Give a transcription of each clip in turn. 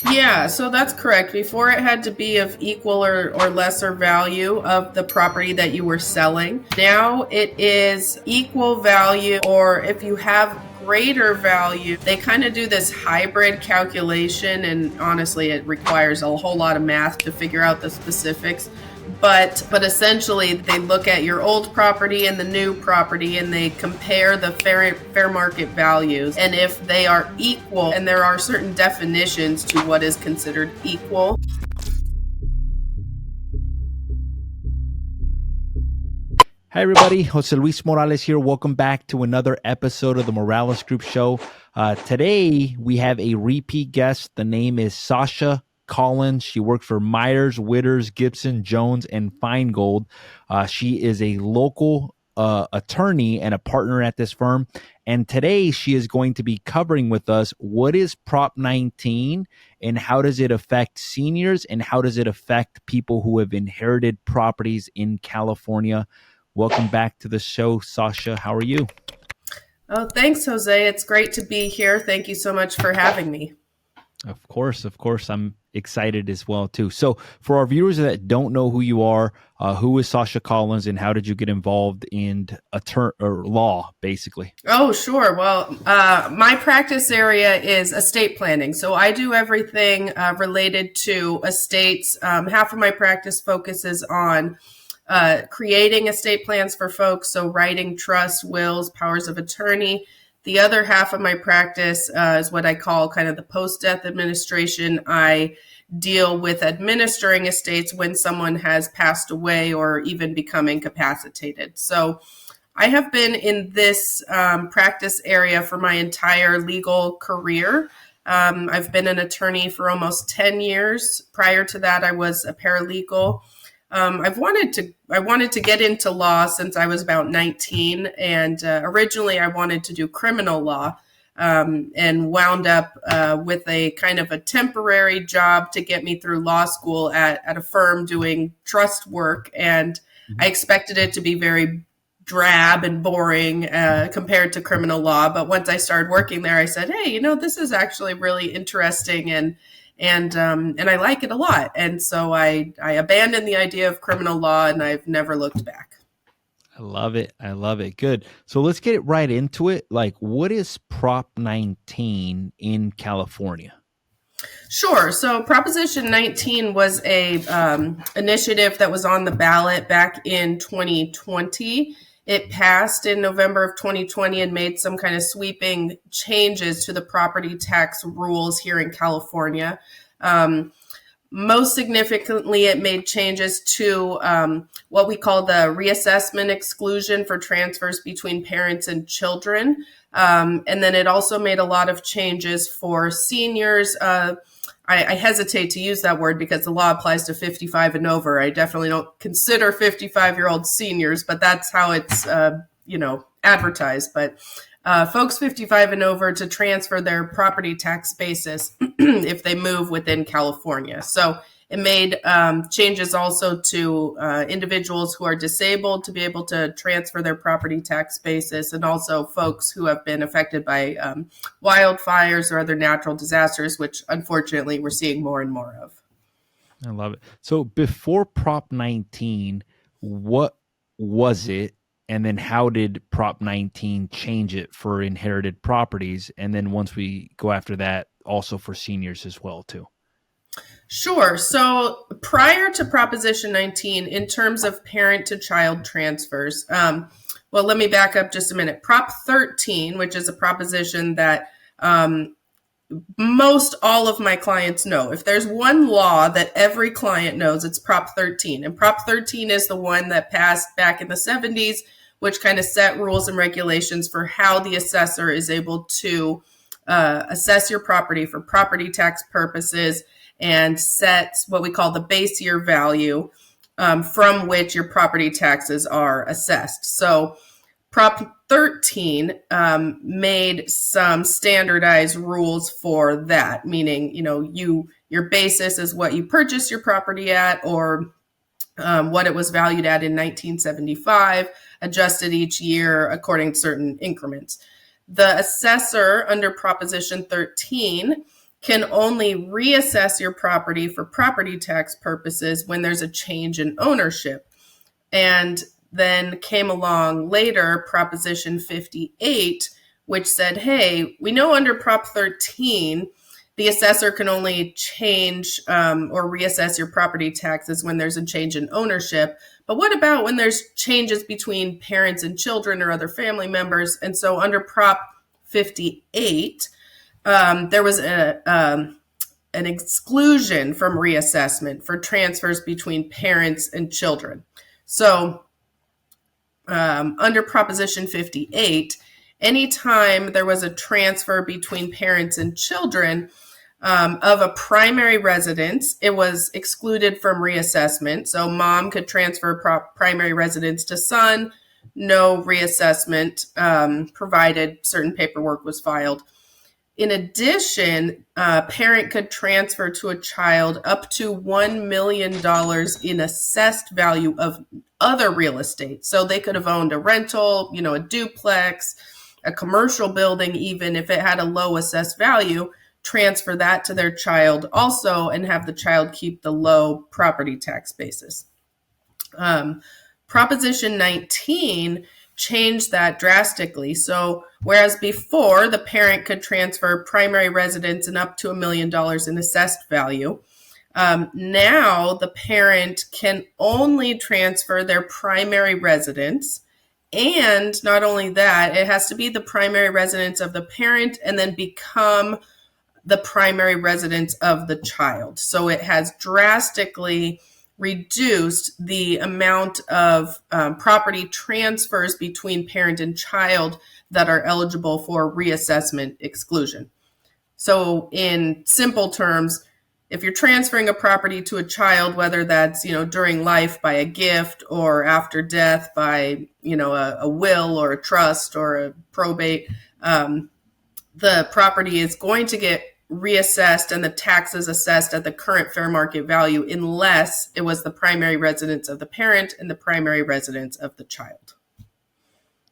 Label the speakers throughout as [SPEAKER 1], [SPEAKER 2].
[SPEAKER 1] Yeah, so that's correct. Before it had to be of equal or lesser value of the property that you were selling. Now it is equal value, or if you have greater value, they kind of do this hybrid calculation. And honestly, it requires a whole lot of math to figure out the specifics. But essentially they look at your old property and the new property and they compare the fair market values, and if they are equal, and there are certain definitions to what is considered equal.
[SPEAKER 2] Hi, everybody. Jose Luis Morales here. Welcome back to another episode of the Morales Group Show. Today, we have a repeat guest. The name is Sasha Collins. She works for Myers, Witters, Gibson, Jones, and Feingold. She is a local attorney and a partner at this firm. And today, she is going to be covering with us what is Prop 19 and how does it affect seniors and how does it affect people who have inherited properties in California. Welcome back to the show, Sasha. How are you?
[SPEAKER 1] Oh, thanks, Jose. It's great to be here. Thank you so much for having me.
[SPEAKER 2] Of course. I'm excited as well, too. So for our viewers that don't know who you are, who is Sasha Collins and how did you get involved in law, basically?
[SPEAKER 1] Oh, sure. Well, my practice area is estate planning. So I do everything related to estates. Half of my practice focuses on creating estate plans for folks, so writing trusts, wills, powers of attorney. The other half of my practice is what I call kind of the post-death administration. I deal with administering estates when someone has passed away or even become incapacitated. So I have been in this practice area for my entire legal career. I've been an attorney for almost 10 years. Prior to that, I was a paralegal. I wanted to get into law since I was about 19, and originally I wanted to do criminal law, and wound up with a kind of a temporary job to get me through law school at a firm doing trust work, and I expected it to be very drab and boring compared to criminal law. But once I started working there, I said, hey, this is actually really interesting, and I like it a lot. And so I abandoned the idea of criminal law, and I've never looked back.
[SPEAKER 2] I love it. Good. So let's get right into it. Like, what is Prop 19 in California?
[SPEAKER 1] Sure. So Proposition 19 was a initiative that was on the ballot back in 2020. It passed in November of 2020 and made some kind of sweeping changes to the property tax rules here in California. Most significantly, it made changes to what we call the reassessment exclusion for transfers between parents and children. And then it also made a lot of changes for seniors. I hesitate to use that word because the law applies to 55 and over. I definitely don't consider 55-year-old seniors, but that's how it's, advertised. But folks 55 and over to transfer their property tax basis if they move within California. So it made changes also to individuals who are disabled to be able to transfer their property tax basis, and also folks who have been affected by wildfires or other natural disasters, which unfortunately we're seeing more and more of.
[SPEAKER 2] I love it. So before Prop 19, what was it? And then how did Prop 19 change it for inherited properties? And then once we go after that, also for seniors as well, too.
[SPEAKER 1] Sure. So prior to Proposition 19, in terms of parent to child transfers, well, let me back up just a minute. Prop 13, which is a proposition that most all of my clients know. If there's one law that every client knows, it's Prop 13. And Prop 13 is the one that passed back in the 70s, which kind of set rules and regulations for how the assessor is able to assess your property for property tax purposes, and sets what we call the base year value from which your property taxes are assessed. So Prop 13 made some standardized rules for that, meaning, your basis is what you purchased your property at, or what it was valued at in 1975, adjusted each year according to certain increments. The assessor under Proposition 13 can only reassess your property for property tax purposes when there's a change in ownership. And then came along later Proposition 58, which said, hey, we know under Prop 13, the assessor can only change or reassess your property taxes when there's a change in ownership. But what about when there's changes between parents and children or other family members? And so under Prop 58, there was an exclusion from reassessment for transfers between parents and children. So under Proposition 58, anytime there was a transfer between parents and children of a primary residence, it was excluded from reassessment. So mom could transfer primary residence to son, no reassessment, provided certain paperwork was filed. In addition, a parent could transfer to a child up to $1 million in assessed value of other real estate. So they could have owned a rental, a duplex, a commercial building, even if it had a low assessed value, transfer that to their child also and have the child keep the low property tax basis. Proposition 19 changed that drastically. So whereas before the parent could transfer primary residence and up to $1 million in assessed value, now the parent can only transfer their primary residence. And not only that, it has to be the primary residence of the parent and then become the primary residence of the child. So it has drastically reduced the amount of property transfers between parent and child that are eligible for reassessment exclusion. So in simple terms, if you're transferring a property to a child, whether that's, during life by a gift or after death by, a will or a trust or a probate, the property is going to get reassessed and the taxes assessed at the current fair market value unless it was the primary residence of the parent and the primary residence of the child.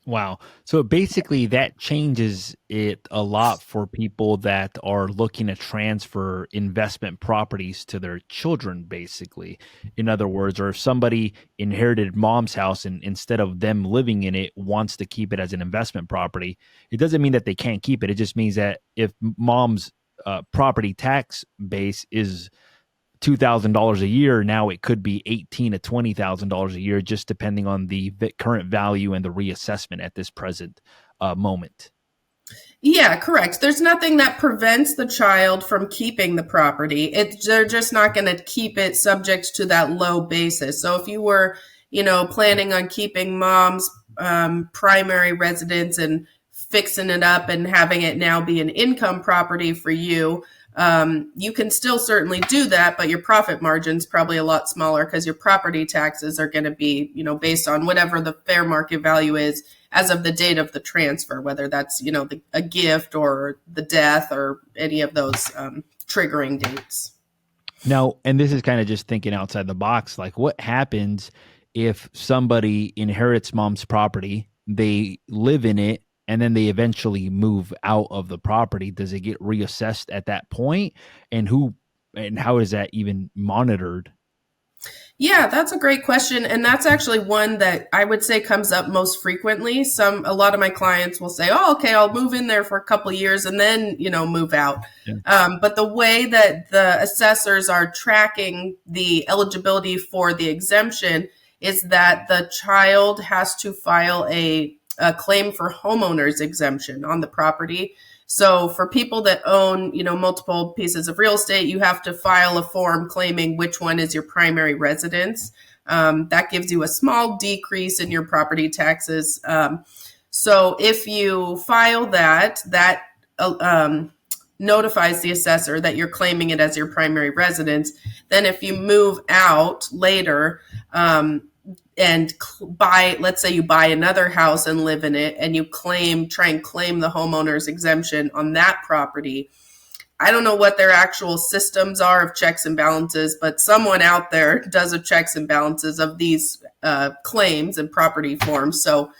[SPEAKER 2] Wow. So basically that changes it a lot for people that are looking to transfer investment properties to their children, basically. In other words, or if somebody inherited mom's house and instead of them living in it wants to keep it as an investment property, it doesn't mean that they can't keep it. It just means that if mom's property tax base is $2,000 a year, now it could be $18,000 to $20,000 a year, just depending on the current value and the reassessment at this present moment.
[SPEAKER 1] Yeah, correct. There's nothing that prevents the child from keeping the property. They're just not going to keep it subject to that low basis. So if you were, planning on keeping mom's primary residence and fixing it up and having it now be an income property for you, you can still certainly do that, but your profit margin's probably a lot smaller because your property taxes are going to be, based on whatever the fair market value is as of the date of the transfer, whether that's, a gift or the death or any of those triggering dates.
[SPEAKER 2] Now, and this is kind of just thinking outside the box, like what happens if somebody inherits mom's property, they live in it, and then they eventually move out of the property? Does it get reassessed at that point? And how is that even monitored?
[SPEAKER 1] Yeah, that's a great question. And that's actually one that I would say comes up most frequently. A lot of my clients will say, oh, okay, I'll move in there for a couple of years and then, move out. Yeah. But the way that the assessors are tracking the eligibility for the exemption is that the child has to file a claim for homeowner's exemption on the property. So for people that own, multiple pieces of real estate, you have to file a form claiming which one is your primary residence. That gives you a small decrease in your property taxes. So if you file that notifies the assessor that you're claiming it as your primary residence. Then if you move out later, and let's say you buy another house and live in it and you try and claim the homeowner's exemption on that property. I don't know what their actual systems are of checks and balances, but someone out there does a checks and balances of these claims and property forms. So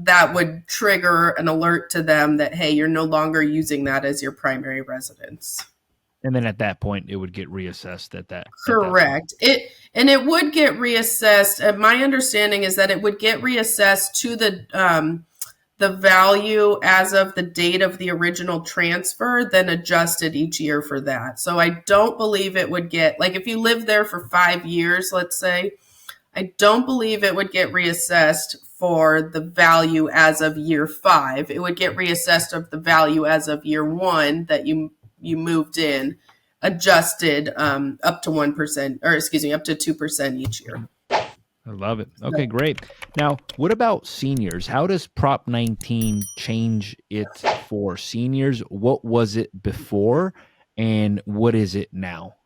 [SPEAKER 1] that would trigger an alert to them that, hey, you're no longer using that as your primary residence.
[SPEAKER 2] And then at that point, it would get reassessed at that point.
[SPEAKER 1] Correct. It would get reassessed. My understanding is that it would get reassessed to the value as of the date of the original transfer, then adjusted each year for that. So I don't believe it would get, like if you live there for 5 years, let's say, I don't believe it would get reassessed for the value as of year 5. It would get reassessed of the value as of year 1 that you moved in, adjusted up to 1%, or excuse me, up to 2% each year.
[SPEAKER 2] I love it. Okay, great. Now, what about seniors? How does Prop 19 change it for seniors? What was it before and what is it now?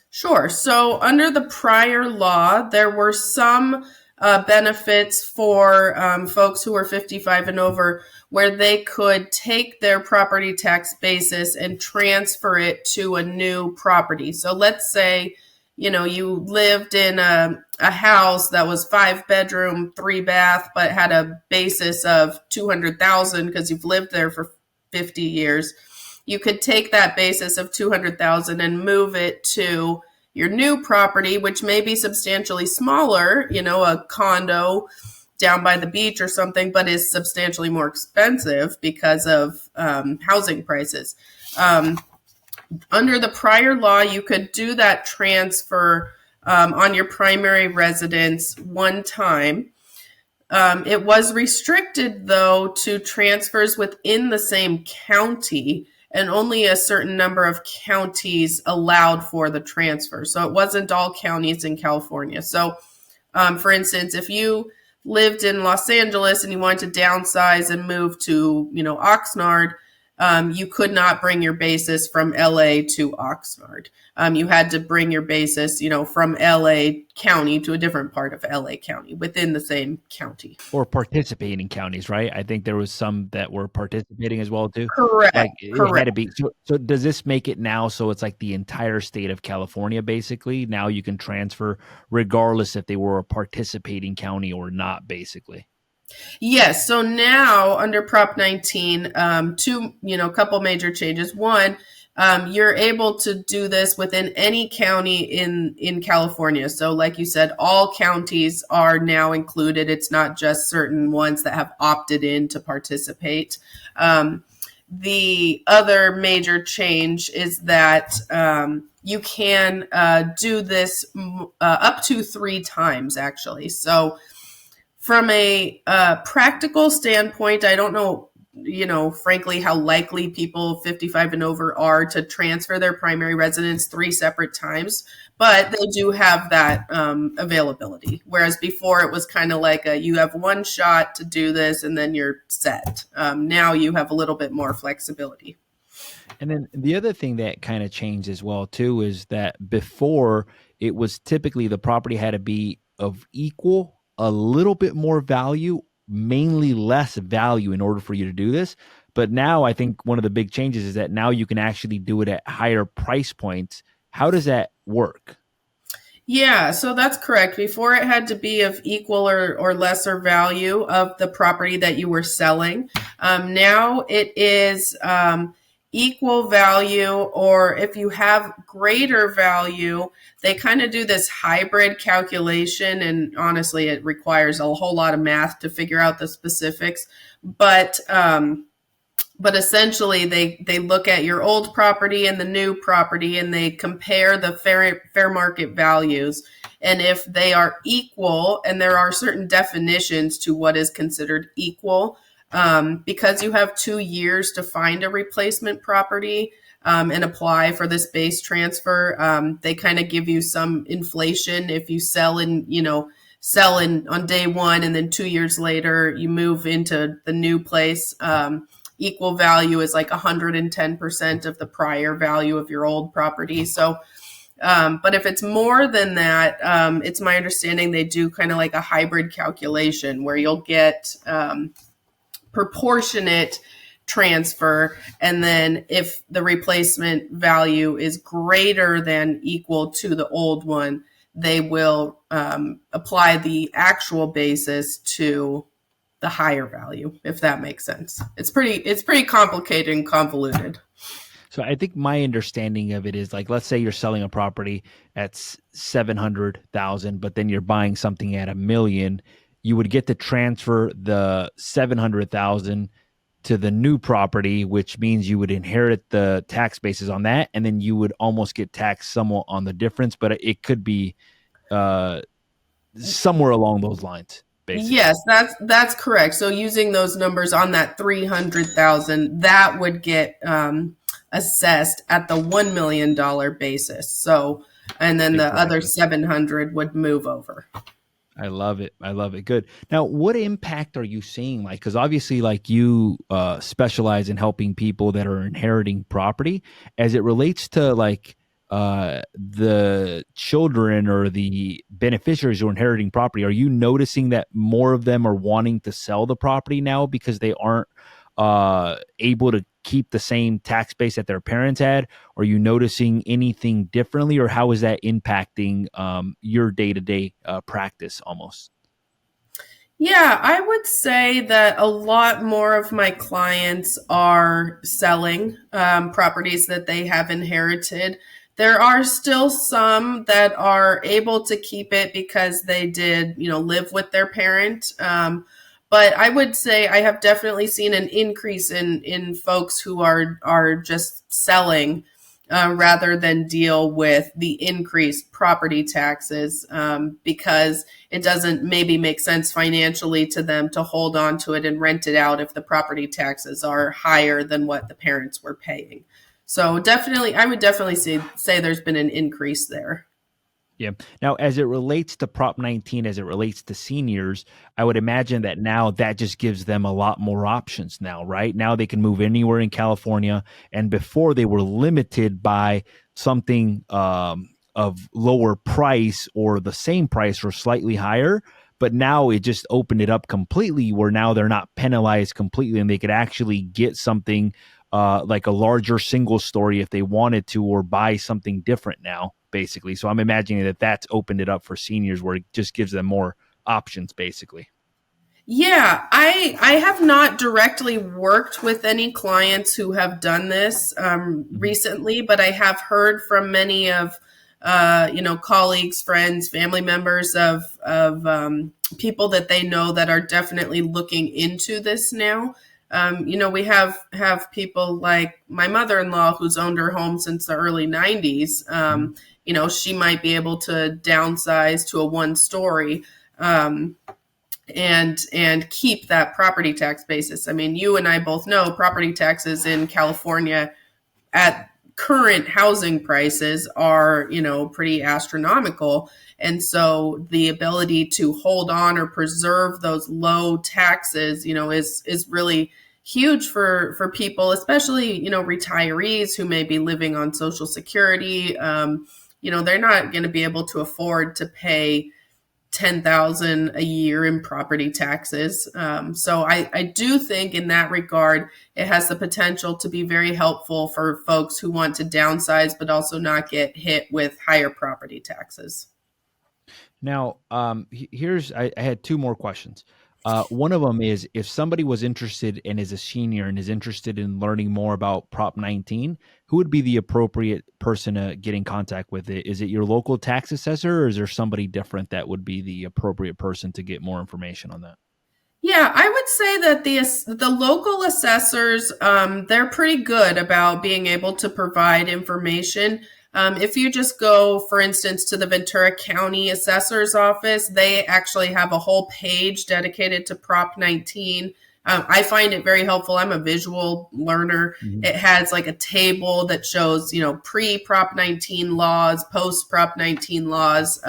[SPEAKER 1] Sure. So under the prior law, there were some benefits for folks who were 55 and over, where they could take their property tax basis and transfer it to a new property. So let's say, you lived in a house that was 5-bedroom, 3-bath, but had a basis of $200,000 because you've lived there for 50 years. You could take that basis of $200,000 and move it to your new property, which may be substantially smaller, a condo down by the beach or something, but is substantially more expensive because of housing prices. Under the prior law, you could do that transfer on your primary residence one time. It was restricted, though, to transfers within the same county, and only a certain number of counties allowed for the transfer. So it wasn't all counties in California. So, for instance, if you lived in Los Angeles and you wanted to downsize and move to, Oxnard, you could not bring your basis from LA to Oxnard. You had to bring your basis, from LA County to a different part of LA County within the same county.
[SPEAKER 2] Or participating counties, right? I think there was some that were participating as well too.
[SPEAKER 1] Correct.
[SPEAKER 2] Like it had to be. So does this make it now so it's like the entire state of California, basically? Now you can transfer regardless if they were a participating county or not, basically.
[SPEAKER 1] Yes. So now under Prop 19, a couple major changes. One, you're able to do this within any county in California. So like you said, all counties are now included. It's not just certain ones that have opted in to participate. The other major change is that you can do this up to 3 times, actually. So from a practical standpoint, I don't know, frankly, how likely people 55 and over are to transfer their primary residence 3 separate times, but they do have that availability. Whereas before it was kind of like you have one shot to do this and then you're set. Now you have a little bit more flexibility.
[SPEAKER 2] And then the other thing that kind of changed as well too is that before it was typically the property had to be of equal, a little bit more value, mainly less value in order for you to do this. But now I think one of the big changes is that now you can actually do it at higher price points. How does that work?
[SPEAKER 1] Yeah, so that's correct. Before it had to be of equal or lesser value of the property that you were selling. Now it is equal value, or if you have greater value, they kind of do this hybrid calculation. And honestly, it requires a whole lot of math to figure out the specifics. But essentially, they look at your old property and the new property, and they compare the fair market values. And if they are equal, and there are certain definitions to what is considered equal, because you have 2 years to find a replacement property and apply for this base transfer, they kind of give you some inflation if you sell on day 1, and then 2 years later you move into the new place. Equal value is like 110% of the prior value of your old property. So, but if it's more than that, it's my understanding they do kind of like a hybrid calculation where you'll get proportionate transfer, and then if the replacement value is greater than equal to the old one, they will apply the actual basis to the higher value, if that makes sense. It's pretty complicated and convoluted.
[SPEAKER 2] So I think my understanding of it is like, let's say you're selling a property at 700,000, but then you're buying something at 1 million. You would get to transfer the 700,000 to the new property, which means you would inherit the tax basis on that, and then you would almost get taxed somewhat on the difference. But it could be uh, somewhere along those lines, basically.
[SPEAKER 1] Yes, that's correct. So using those numbers on that 300,000, that would get assessed at the $1 million basis. So, and then the other
[SPEAKER 2] Exactly.
[SPEAKER 1] 700 would move over.
[SPEAKER 2] I love it. I love it. Good. Now, what impact are you seeing? Like, because obviously, like you specialize in helping people that are inheriting property, as it relates to like the children or the beneficiaries who are inheriting property. Are you noticing that more of them are wanting to sell the property now because they aren't able to keep the same tax base that their parents had? Are you noticing anything differently, or how is that impacting your day-to-day practice almost?
[SPEAKER 1] Yeah, I would say that a lot more of my clients are selling properties that they have inherited. There are still some that are able to keep it because they did, live with their parent. But I would say I have definitely seen an increase in folks who are just selling rather than deal with the increased property taxes because it doesn't maybe make sense financially to them to hold on to it and rent it out if the property taxes are higher than what the parents were paying. So definitely, I would definitely say there's been an increase there.
[SPEAKER 2] Yeah. Now, as it relates to Prop 19, as it relates to seniors, I would imagine that now that just gives them a lot more options now, right? Now they can move anywhere in California. And before they were limited by something of lower price or the same price or slightly higher. But now it just opened it up completely where now they're not penalized completely and they could actually get something like a larger single story if they wanted to, or buy something different now, basically. So I'm imagining that that's opened it up for seniors where it just gives them more options, basically.
[SPEAKER 1] Yeah, I have not directly worked with any clients who have done this
[SPEAKER 2] Mhm.
[SPEAKER 1] recently, but I have heard from many of colleagues, friends, family members of people that they know that are definitely looking into this now. We have people like my mother-in-law who's owned her home since the early '90s.
[SPEAKER 2] Mhm.
[SPEAKER 1] She might be able to downsize to a one story. And keep that property tax basis. I mean, you and I both know property taxes in California at current housing prices are, pretty astronomical. And so the ability to hold on or preserve those low taxes, is really huge for people, especially, retirees who may be living on Social Security. They're not going to be able to afford to pay 10,000 a year in property taxes. So I do think in that regard, it has the potential to be very helpful for folks who want to downsize, but also not get hit with higher property taxes.
[SPEAKER 2] Now, I had two more questions. One of them is if somebody was interested and is a senior and is interested in learning more about Prop 19, who would be the appropriate person to get in contact with it? Is it your local tax assessor, or is there somebody different that would be the appropriate person to get more information on that?
[SPEAKER 1] Yeah, I would say that the local assessors, they're pretty good about being able to provide information. If you just go, for instance, to the Ventura County Assessor's Office, they actually have a whole page dedicated to Prop 19. I find it very helpful. I'm a visual learner.
[SPEAKER 2] Mhm.
[SPEAKER 1] It has like a table that shows, pre-Prop 19 laws, post-Prop 19 laws.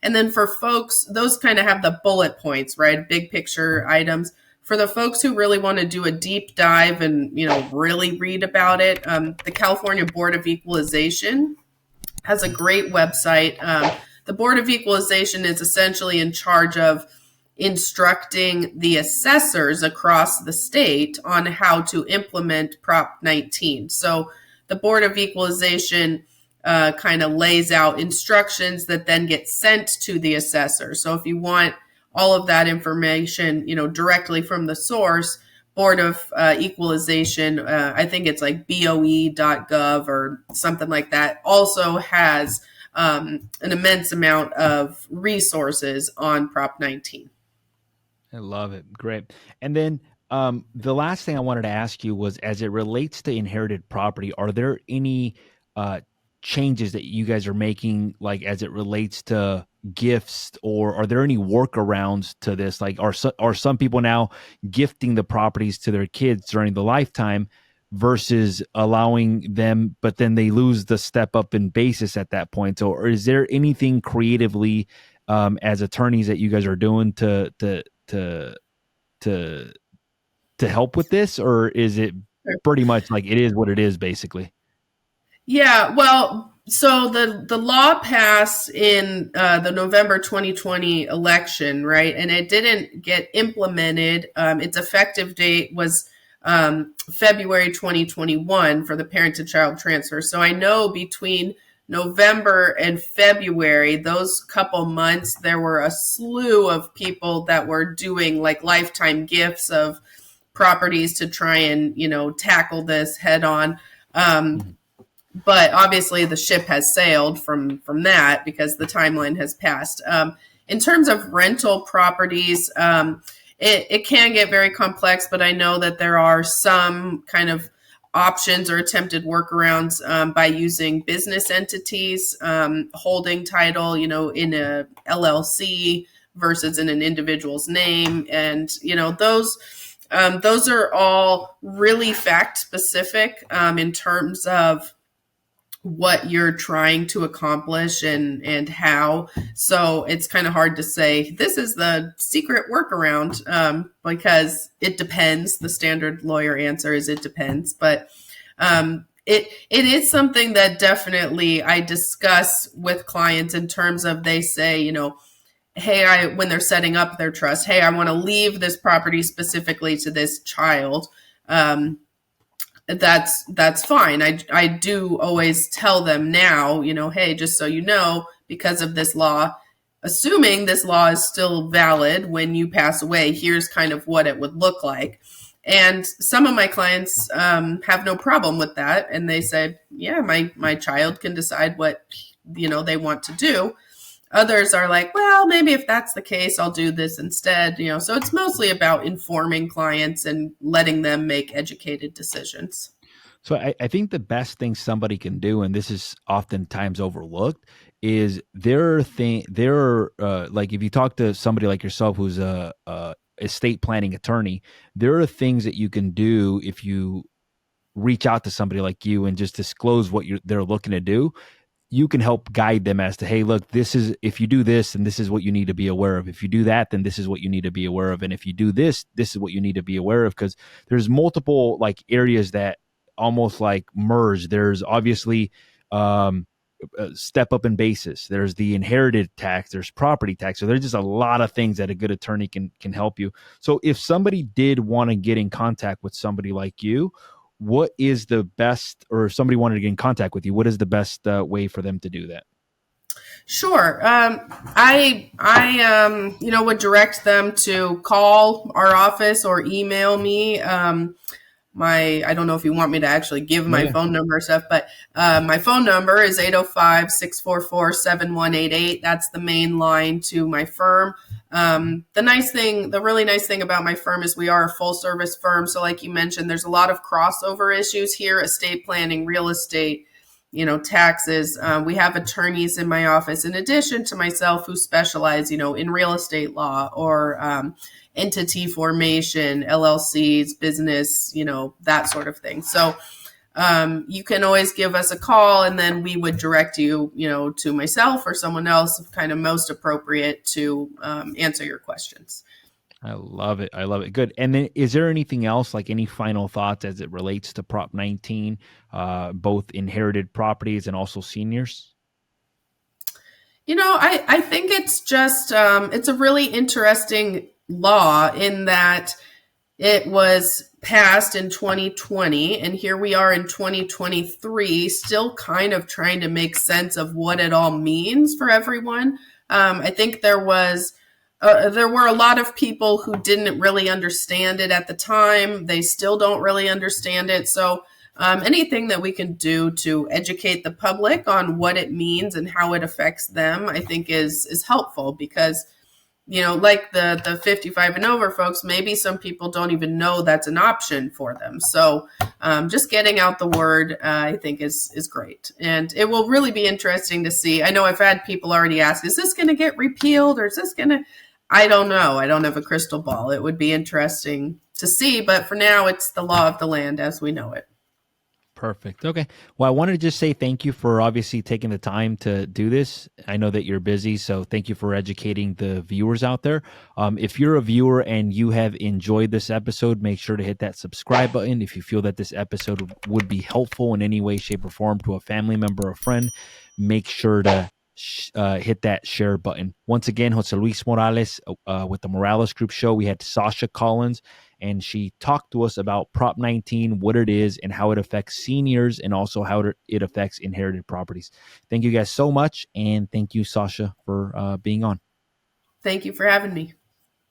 [SPEAKER 1] And then for folks, those kind of have the bullet points, right? Big picture items. For the folks who really want to do a deep dive and, really read about it, the California Board of Equalization has a great website. The Board of Equalization is essentially in charge of instructing the assessors across the state on how to implement Prop 19. So the Board of Equalization kind of lays out instructions that then get sent to the assessor. So if you want all of that information, directly from the source, Board of Equalization, I think it's like BOE.gov or something like that, also has an immense amount of resources on Prop 19.
[SPEAKER 2] I love it. Great. And then the last thing I wanted to ask you was, as it relates to inherited property, are there any uh, changes that you guys are making, like as it relates to gifts, or are there any workarounds to this? Like, are some people now gifting the properties to their kids during the lifetime versus allowing them, but then they lose the step up in basis at that point? So, or is there anything creatively as attorneys that you guys are doing to to to help with this, or is it pretty much like it is what it is, basically?
[SPEAKER 1] Yeah, well, so the law passed in the November 2020 election, right? And it didn't get implemented. Its effective date was February 2021 for the parent to child transfer. So I know between November and February, those couple months, there were a slew of people that were doing like lifetime gifts of properties to try and, tackle this head on. But obviously the ship has sailed from that because the timeline has passed. In terms of rental properties, it can get very complex, but I know that there are some kind of options or attempted workarounds by using business entities holding title, in a LLC versus in an individual's name. And, those are all really fact specific in terms of what you're trying to accomplish and how. So it's kind of hard to say this is the secret workaround because it depends. The standard lawyer answer is it depends. But it is something that definitely I discuss with clients in terms of they say, hey, when they're setting up their trust, hey, I want to leave this property specifically to this child. That's fine. I do always tell them now, hey, just so you know, because of this law, assuming this law is still valid when you pass away, here's kind of what it would look like. And some of my clients have no problem with that. And they say, yeah, my child can decide what, they want to do. Others are like, well, maybe if that's the case, I'll do this instead. So it's mostly about informing clients and letting them make educated decisions.
[SPEAKER 2] So I think the best thing somebody can do, and this is oftentimes overlooked, is like if you talk to somebody like yourself who's a estate planning attorney, there are things that you can do if you reach out to somebody like you and just disclose what they're looking to do. You can help guide them as to, hey, look, this is, if you do this, then this is what you need to be aware of. If you do that, then this is what you need to be aware of. And if you do this, this is what you need to be aware of. Because there's multiple like areas that almost like merge. There's obviously step up in basis. There's the inherited tax. There's property tax. So there's just a lot of things that a good attorney can help you. So if somebody did want to get in contact with somebody like you, what is the best, or if somebody wanted to get in contact with you, what is the best way for them to do that?
[SPEAKER 1] Sure. I would direct them to call our office or email me. I don't know if you want me to actually give my phone number or stuff, but my phone number is 805-644-7188. That's the main line to my firm. The really nice thing about my firm is we are a full service firm. So like you mentioned, there's a lot of crossover issues here: estate planning, real estate, taxes. We have attorneys in my office, in addition to myself, who specialize, in real estate law or entity formation, LLCs, business, that sort of thing. So you can always give us a call, and then we would direct you, to myself or someone else kind of most appropriate to answer your questions.
[SPEAKER 2] I love it. I love it. Good. And then is there anything else, like any final thoughts as it relates to Prop 19, both inherited properties and also seniors?
[SPEAKER 1] I think it's just, it's a really interesting law in that it was passed in 2020, and here we are in 2023, still kind of trying to make sense of what it all means for everyone. I think there was there were a lot of people who didn't really understand it at the time. They still don't really understand it. So anything that we can do to educate the public on what it means and how it affects them, I think is helpful, because like the 55 and over folks, maybe some people don't even know that's an option for them. So just getting out the word, I think is great. And it will really be interesting to see. I know I've had people already ask, is this going to get repealed, or is this going to, I don't know. I don't have a crystal ball. It would be interesting to see. But for now, it's the law of the land as we know it.
[SPEAKER 2] Perfect. Okay. Well, I wanted to just say thank you for obviously taking the time to do this. I know that you're busy, so thank you for educating the viewers out there. If you're a viewer and you have enjoyed this episode, make sure to hit that subscribe button. If you feel that this episode would be helpful in any way, shape, or form to a family member or friend, make sure to hit that share button. Once again, Jose Luis Morales with the Morales Group Show. We had Sasha Collins, and she talked to us about Prop 19, what it is, and how it affects seniors, and also how it affects inherited properties. Thank you guys so much, and thank you, Sasha, for being on.
[SPEAKER 1] Thank you for having me.